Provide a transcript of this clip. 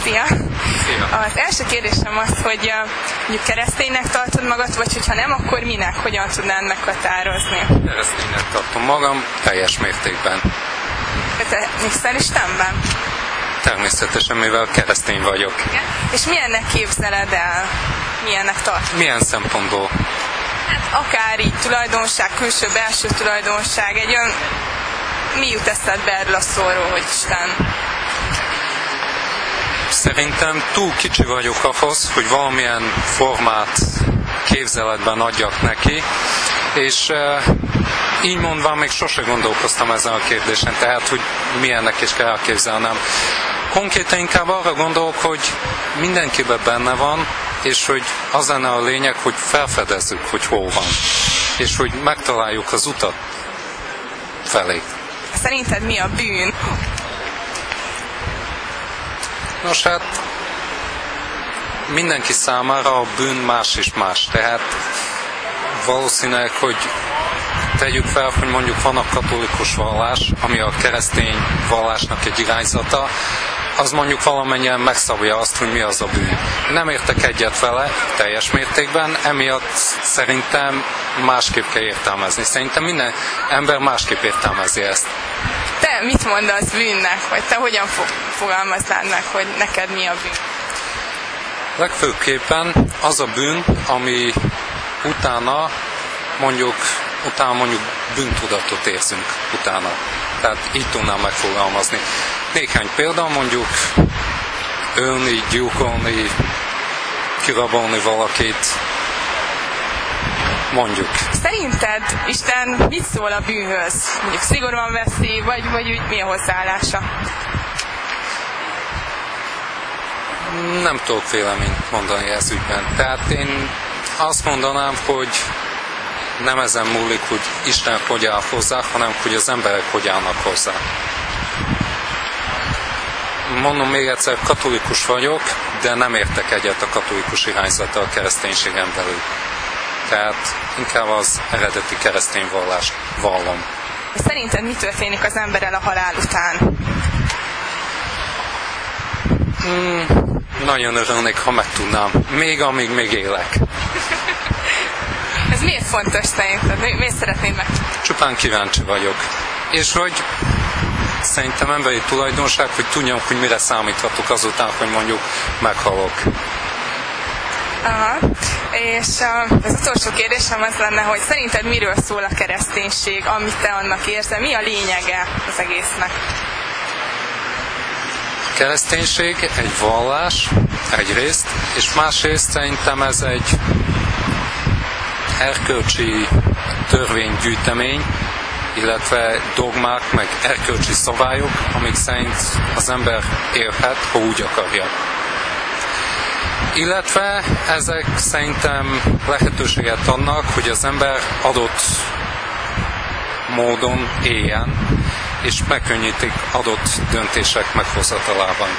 Szia! Szia! Az első kérdésem az, hogy mondjuk kereszténynek tartod magad, vagy hogyha nem, akkor minek? Hogyan tudnád meghatározni? Kereszténynek tartom magam, teljes mértékben. Te hiszel Istenben? Természetesen, mivel keresztény vagyok. Igen? És milyennek képzeled el? Milyennek tartod? Milyen szempontból? Hát akár így tulajdonság, külső-belső tulajdonság, egy olyan... Mi jut eszedbe erről a szóról, hogy Isten? Szerintem túl kicsi vagyok ahhoz, hogy valamilyen formát képzeletben adjak neki, és így mondva még sose gondolkoztam ezen a kérdésen, tehát hogy milyennek is kell elképzelnem. Konkrétan inkább arra gondolok, hogy mindenkiben benne van, és hogy az lenne a lényeg, hogy felfedezzük, hogy hol van, és hogy megtaláljuk az utat felé. Szerinted mi a bűn? Nos hát, mindenki számára a bűn más és más, tehát valószínűleg, hogy tegyük fel, hogy mondjuk van a katolikus vallás, ami a keresztény vallásnak egy irányzata, az mondjuk valamennyien megszabja azt, hogy mi az a bűn. Nem értek egyet vele teljes mértékben, emiatt szerintem másképp kell értelmezni. Szerintem minden ember másképp értelmezi ezt. Te mit mondasz bűnnek, vagy te hogyan fogalmaznád meg, hogy neked mi a bűn? Legfőképpen az a bűn, ami utána mondjuk bűntudatot érzünk utána. Tehát így tudnám megfogalmazni. Néhány példa, mondjuk ölni, gyilkolni, kirabolni valakit, mondjuk. Szerinted Isten mit szól a bűnhöz? Mondjuk szigorúan veszi, vagy úgy mi a hozzáállása? Nem tudok véleményt mondani ez ügyben. Tehát én azt mondanám, hogy nem ezen múlik, hogy Isten hogy áll hozzá, hanem hogy az emberek hogy állnak hozzá. Mondom még egyszer, katolikus vagyok, de nem értek egyet a katolikus irányzattal a kereszténységen belül. Tehát inkább az eredeti keresztény vallást vallom. Szerinted mi történik az emberrel a halál után? Nagyon örülnék, ha megtudnám. Amíg még élek. Ez miért fontos szerinted? Miért szeretnéd meg? Csupán kíváncsi vagyok. És hogy szerintem emberi tulajdonság, hogy tudjam, hogy mire számíthatok azután, hogy mondjuk meghalok. Aha. És az utolsó kérdésem az lenne, hogy szerinted miről szól a kereszténység, amit te annak érzel? Mi a lényege az egésznek? A kereszténység egy vallás egyrészt, és másrészt szerintem ez egy erkölcsi törvénygyűjtemény, illetve dogmák, meg erkölcsi szabályok, amik szerint az ember élhet, ha úgy akarja. Illetve ezek szerintem lehetőséget adnak, hogy az ember adott módon éljen, és megkönnyítik adott döntések meghozatalában.